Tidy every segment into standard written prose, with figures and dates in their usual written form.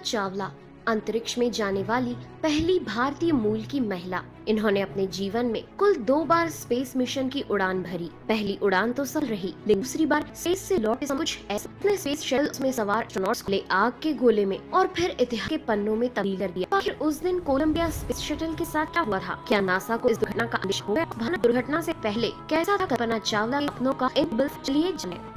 चावला अंतरिक्ष में जाने वाली पहली भारतीय मूल की महिला। इन्होंने अपने जीवन में कुल 2 बार स्पेस मिशन की उड़ान भरी। पहली उड़ान तो सफल रही, लेकिन दूसरी बार स्पेस से लौटे कुछ ऐसे स्पेस शटल में सवार एस्ट्रोनॉट्स ले आग के गोले में और फिर इतिहास के पन्नों में तब्दील कर दिया। आखिर उस दिन कोलंबिया स्पेस शटल के साथ क्या हुआ था? क्या नासा को इस दुर्घटना का अंदेशा हो गया? भयानक दुर्घटना से पहले कैसा था कल्पना चावला के सपनों का एक बिल्कुल, चलिए जाने।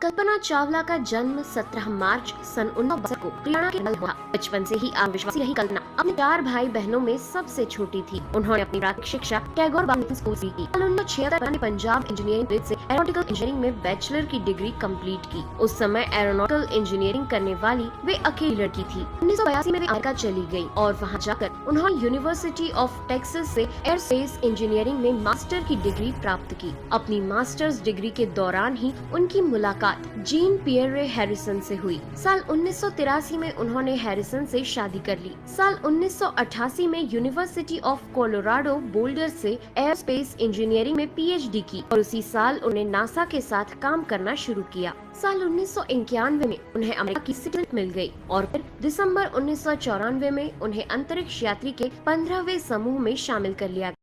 कल्पना चावला का जन्म 17 मार्च सन 1962 को हरियाणा के हुआ। बचपन से ही आत्मविश्वासी रही कल्पना अपने 4 भाई बहनों में सबसे छोटी थी। उन्होंने अपनी प्राथमिक शिक्षा टैगोर बालिका स्कूल से की। 1976 में पंजाब इंजीनियरिंग कॉलेज से एरोनॉटिकल इंजीनियरिंग में बैचलर की डिग्री कंप्लीट की। उस समय एरोनॉटिकल इंजीनियरिंग करने वाली वे अकेली लड़की थी। 1982 में वे अमेरिका चली गयी और वहाँ जाकर उन्होंने यूनिवर्सिटी ऑफ टेक्सास से एयरस्पेस इंजीनियरिंग में मास्टर की डिग्री प्राप्त की। अपनी मास्टर्स डिग्री के दौरान ही उनकी मुलाकात जीन पियरे हैरिसन से हुई। साल 1983 में उन्होंने हैरिसन से शादी कर ली। साल 1988 में यूनिवर्सिटी ऑफ कोलोराडो बोल्डर से एयरस्पेस इंजीनियरिंग में पीएचडी की और उसी साल उन्हें नासा के साथ काम करना शुरू किया। साल 1991 में उन्हें अमेरिका की सिटीजनशिप मिल गई और फिर दिसंबर 1994 में उन्हें अंतरिक्ष यात्री के 15वें समूह में शामिल कर लिया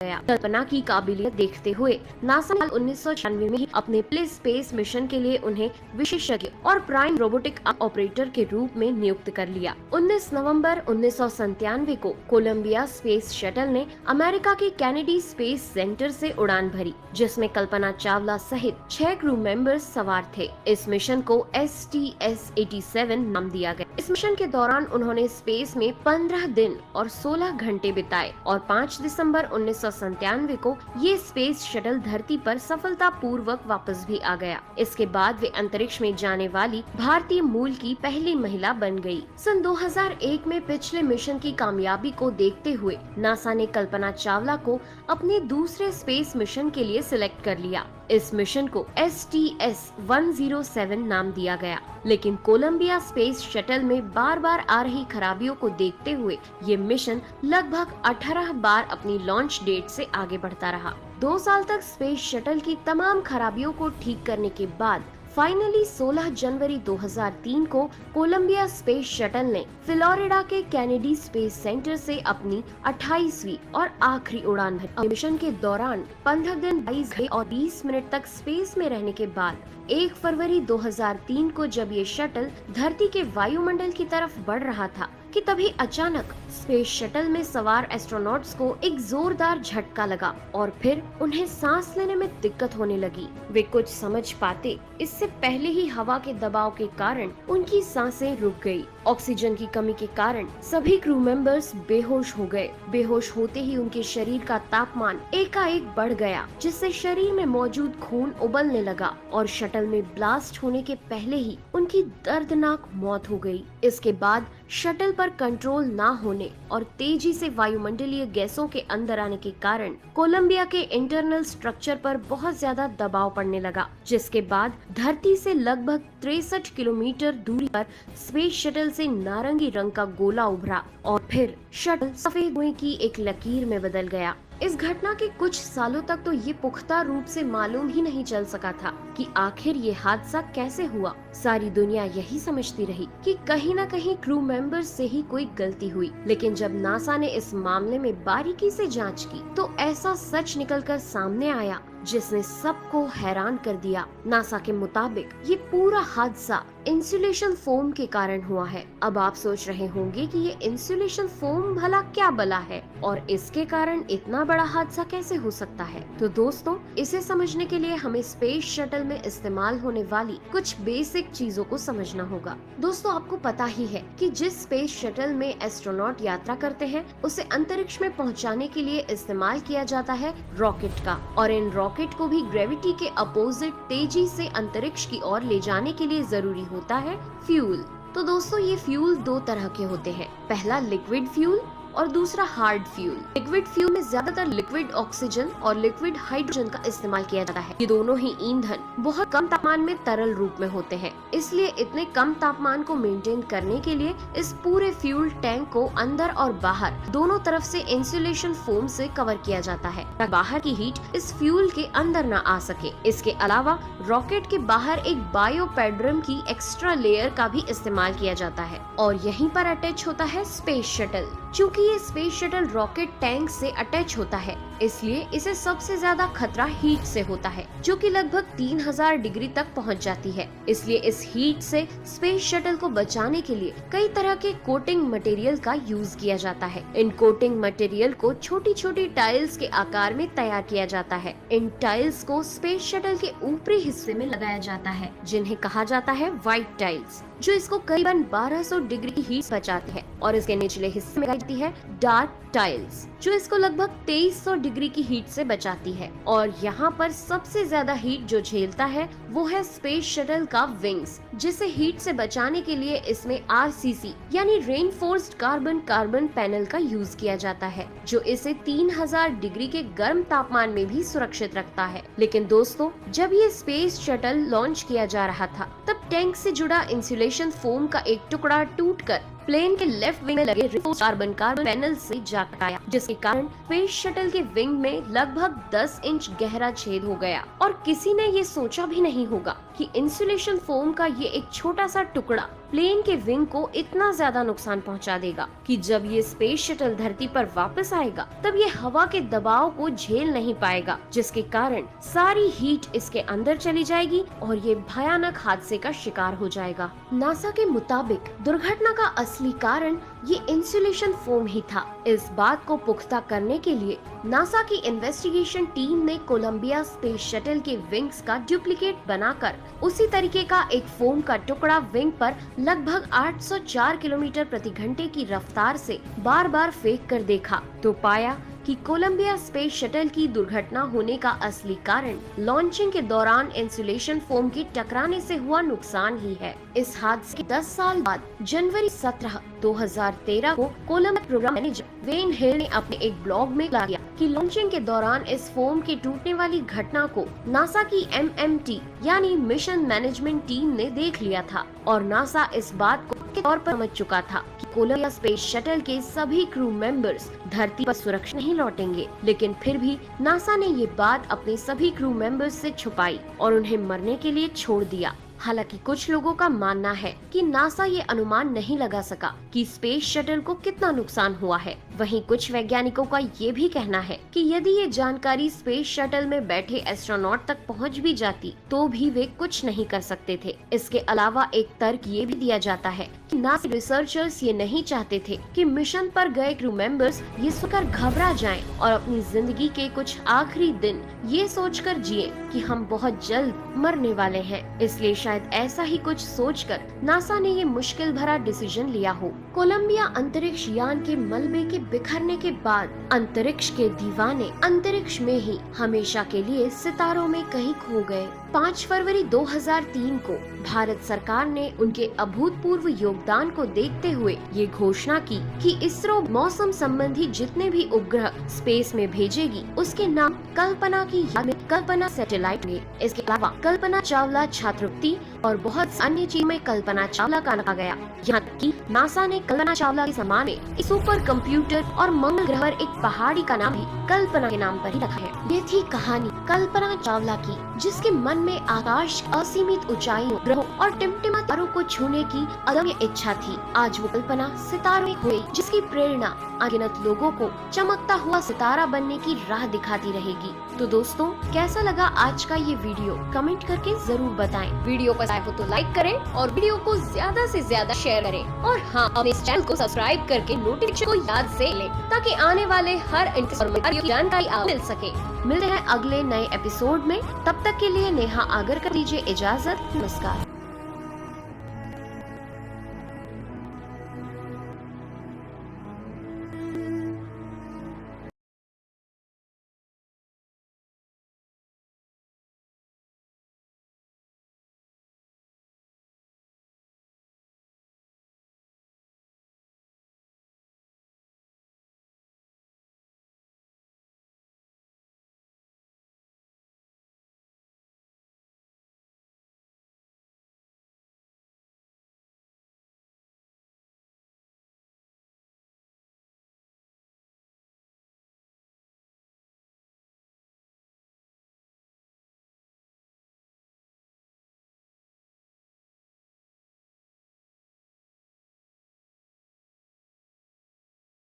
गया। कल्पना की काबिलियत देखते हुए नासा ने 1996 में ही अपने प्ले स्पेस मिशन के लिए उन्हें विशेषज्ञ और प्राइम रोबोटिक ऑपरेटर के रूप में नियुक्त कर लिया। 19 नवंबर 1997 को कोलंबिया स्पेस शटल ने अमेरिका के कैनेडी स्पेस सेंटर से उड़ान भरी, जिसमें कल्पना चावला सहित 6 क्रू मेंबर्स सवार थे। इस मिशन को STS-87 नाम दिया गया। इस मिशन के दौरान उन्होंने स्पेस में 15 दिन और 16 घंटे बिताए और 5 दिसंबर 1997 को ये स्पेस शटल धरती पर सफलतापूर्वक वापस भी आ गया। इसके बाद वे अंतरिक्ष में जाने वाली भारतीय मूल की पहली महिला बन गई। सन 2001 में पिछले मिशन की कामयाबी को देखते हुए नासा ने कल्पना चावला को अपने दूसरे स्पेस मिशन के लिए सिलेक्ट कर लिया। इस मिशन को STS-107 नाम दिया गया, लेकिन कोलंबिया स्पेस शटल में बार बार आ रही खराबियों को देखते हुए ये मिशन लगभग 18 बार अपनी लॉन्च डेट से आगे बढ़ता रहा। 2 साल तक स्पेस शटल की तमाम खराबियों को ठीक करने के बाद फाइनली 16 जनवरी 2003 को कोलंबिया स्पेस शटल ने फ्लोरिडा के कैनेडी स्पेस सेंटर से अपनी 28वीं और आखिरी उड़ान भरी। मिशन के दौरान 15 दिन 22 घंटे और 20 मिनट तक स्पेस में रहने के बाद 1 फरवरी 2003 को जब ये शटल धरती के वायुमंडल की तरफ बढ़ रहा था कि तभी अचानक स्पेस शटल में सवार एस्ट्रोनॉट्स को एक जोरदार झटका लगा और फिर उन्हें सांस लेने में दिक्कत होने लगी। वे कुछ समझ पाते इससे पहले ही हवा के दबाव के कारण उनकी सांसें रुक गई। ऑक्सीजन की कमी के कारण सभी क्रू मेंबर्स बेहोश हो गए। बेहोश होते ही उनके शरीर का तापमान एकाएक बढ़ गया, जिससे शरीर में मौजूद खून उबलने लगा और शटल में ब्लास्ट होने के पहले ही उनकी दर्दनाक मौत हो गई। इसके बाद शटल पर कंट्रोल ना होने और तेजी से वायुमंडलीय गैसों के अंदर आने के कारण कोलंबिया के इंटरनल स्ट्रक्चर पर बहुत ज्यादा दबाव पड़ने लगा, जिसके बाद धरती से लगभग 63 किलोमीटर दूरी पर स्पेस शटल से नारंगी रंग का गोला उभरा और फिर शटल सफेद धुएं की एक लकीर में बदल गया। इस घटना के कुछ सालों तक तो ये पुख्ता रूप से मालूम ही नहीं चल सका था कि आखिर ये हादसा कैसे हुआ। सारी दुनिया यही समझती रही कि कहीं न कहीं क्रू मेंबर्स से ही कोई गलती हुई, लेकिन जब नासा ने इस मामले में बारीकी से जांच की तो ऐसा सच निकलकर सामने आया जिसने सबको हैरान कर दिया। नासा के मुताबिक ये पूरा हादसा इंसुलेशन फोम के कारण हुआ है। अब आप सोच रहे होंगे कि ये इंसुलेशन फोम भला क्या बला है और इसके कारण इतना बड़ा हादसा कैसे हो सकता है। तो दोस्तों, इसे समझने के लिए हमें स्पेस शटल में इस्तेमाल होने वाली कुछ बेसिक चीजों को समझना होगा। दोस्तों, आपको पता ही है कि जिस स्पेस शटल में एस्ट्रोनॉट यात्रा करते हैं उसे अंतरिक्ष में पहुंचाने के लिए इस्तेमाल किया जाता है रॉकेट का, और इन रॉकेट को भी ग्रेविटी के अपोजिट तेजी से अंतरिक्ष की ओर ले जाने के लिए जरूरी होता है फ्यूल। तो दोस्तों, ये फ्यूल 2 तरह के होते हैं। पहला लिक्विड फ्यूल और दूसरा हार्ड फ्यूल। लिक्विड फ्यूल में ज्यादातर लिक्विड ऑक्सीजन और लिक्विड हाइड्रोजन का इस्तेमाल किया जाता है। ये दोनों ही ईंधन बहुत कम तापमान में तरल रूप में होते हैं, इसलिए इतने कम तापमान को मेंटेन करने के लिए इस पूरे फ्यूल टैंक को अंदर और बाहर दोनों तरफ से इंसुलेशन फोम से कवर किया जाता है ताकि बाहर की हीट इस फ्यूल के अंदर न आ सके। इसके अलावा रॉकेट के बाहर एक बायोपेड्रम की एक्स्ट्रा लेयर का भी इस्तेमाल किया जाता है और यहीं पर अटैच होता है स्पेस शटल। चूँकि ये स्पेस शटल रॉकेट टैंक से अटैच होता है, इसलिए इसे सबसे ज्यादा खतरा हीट से होता है, जो कि लगभग 3000 डिग्री तक पहुंच जाती है। इसलिए इस हीट से स्पेस शटल को बचाने के लिए कई तरह के कोटिंग मटेरियल का यूज किया जाता है। इन कोटिंग मटेरियल को छोटी छोटी टाइल्स के आकार में तैयार किया जाता है। इन टाइल्स को स्पेस शटल के ऊपरी हिस्से में लगाया जाता है, जिन्हें कहा जाता है व्हाइट टाइल्स, जो इसको करीबन 1200 डिग्री की हीट बचाती है। और इसके निचले हिस्से में लगाई जाती है डार्क टाइल्स, जो इसको लगभग 2300 डिग्री की हीट से बचाती है। और यहाँ पर सबसे ज्यादा हीट जो झेलता है वो है स्पेस शटल का विंग्स, जिसे हीट से बचाने के लिए इसमें RCC यानी रेनफोर्स्ड कार्बन पैनल का यूज किया जाता है, जो इसे 3000 डिग्री के गर्म तापमान में भी सुरक्षित रखता है। लेकिन दोस्तों, जब ये स्पेस शटल लॉन्च किया जा रहा था, तब टैंक से जुड़ा इंसुलेशन फोम का एक टुकड़ा टूटकर प्लेन के लेफ्ट विंग में लगे रेनफोर्स्ड कार्बन पैनल से जा टकराया, जिसके कारण स्पेस शटल के विंग में लगभग 10 इंच गहरा छेद हो गया। और किसी ने ये सोचा भी नहीं होगा कि इंसुलेशन फोम का ये एक छोटा सा टुकड़ा प्लेन के विंग को इतना ज्यादा नुकसान पहुंचा देगा कि जब ये स्पेस शटल धरती पर वापस आएगा, तब ये हवा के दबाव को झेल नहीं पाएगा, जिसके कारण सारी हीट इसके अंदर चली जाएगी और ये भयानक हादसे का शिकार हो जाएगा। नासा के मुताबिक दुर्घटना का असली कारण ये इंसुलेशन फोम ही था। इस बात को पुख्ता करने के लिए नासा की इन्वेस्टिगेशन टीम ने कोलंबिया स्पेस शटल के विंग्स का डुप्लीकेट बनाकर उसी तरीके का एक फोम का टुकड़ा विंग पर लगभग 804 किलोमीटर प्रति घंटे की रफ्तार से बार बार फेंक कर देखा, तो पाया कि कोलंबिया स्पेस शटल की दुर्घटना होने का असली कारण लॉन्चिंग के दौरान इंसुलेशन फोम के टकराने से हुआ नुकसान ही है। इस हादसे के 10 साल बाद जनवरी 17, 2013 को कोलंबिया प्रोग्राम मैनेजर वेन हिल ने अपने एक ब्लॉग में किया कि लॉन्चिंग के दौरान इस फोम के टूटने वाली घटना को नासा की MMT यानी मिशन मैनेजमेंट टीम ने देख लिया था और नासा इस बात को के तौर पर समझ चुका था कि कोलंबिया स्पेस शटल के सभी क्रू मेंबर्स धरती पर सुरक्षित नहीं लौटेंगे। लेकिन फिर भी नासा ने ये बात अपने सभी क्रू मेंबर्स से छुपाई और उन्हें मरने के लिए छोड़ दिया। हालांकि कुछ लोगों का मानना है कि नासा ये अनुमान नहीं लगा सका कि स्पेस शटल को कितना नुकसान हुआ है। वहीं कुछ वैज्ञानिकों का ये भी कहना है कि यदि ये जानकारी स्पेस शटल में बैठे एस्ट्रोनॉट तक पहुंच भी जाती तो भी वे कुछ नहीं कर सकते थे। इसके अलावा एक तर्क ये भी दिया जाता है कि नासा रिसर्चर्स ये नहीं चाहते थे कि मिशन पर गए क्रू मेंबर्स ये सुनकर घबरा जाएं और अपनी जिंदगी के कुछ आखिरी दिन ये सोचकर जिए कि हम बहुत जल्द मरने वाले हैं। इसलिए शायद ऐसा ही कुछ सोचकर नासा ने ये मुश्किल भरा डिसीजन लिया हो। कोलंबिया अंतरिक्ष यान के मलबे के बिखरने के बाद अंतरिक्ष के दीवाने अंतरिक्ष में ही हमेशा के लिए सितारों में कहीं खो गए। 5 फरवरी 2003 को भारत सरकार ने उनके अभूतपूर्व योगदान को देखते हुए ये घोषणा की कि इसरो मौसम संबंधी जितने भी उपग्रह स्पेस में भेजेगी उसके नाम कल्पना की याद में कल्पना सैटेलाइट हुए। इसके अलावा कल्पना चावला छात्रवृत्ति और बहुत अन्य चीजों में कल्पना चावला का रखा गया। यहाँ तक कि नासा ने कल्पना चावला के सम्मान में एक सुपर कंप्यूटर और मंगल ग्रह पर एक पहाड़ी का नाम भी कल्पना के नाम पर ही रखा है। ये थी कहानी कल्पना चावला की, जिसके मन में आकाश असीमित ऊंचाइयों, ग्रहों और टिमटिमा तारों को छूने की अदम्य इच्छा थी। आज वो कल्पना सितारों में हो गई, जिसकी प्रेरणा अनगिनत लोगों को चमकता हुआ सितारा बनने की राह दिखाती रहेगी। तो दोस्तों, कैसा लगा आज का ये वीडियो कमेंट करके जरूर बताएं। वीडियो पसंद आए हो तो लाइक करें और वीडियो को ज्यादा से ज्यादा शेयर करें। और हाँ, अपने इस चैनल को सब्सक्राइब करके नोटिफिकेशन को याद से लें ताकि आने वाले हर इंटरेस्टिंग जानकारी आपको मिल सके। मिलते हैं अगले नए एपिसोड में, तब तक के लिए नेहा आगर कर दीजिए इजाजत। नमस्कार।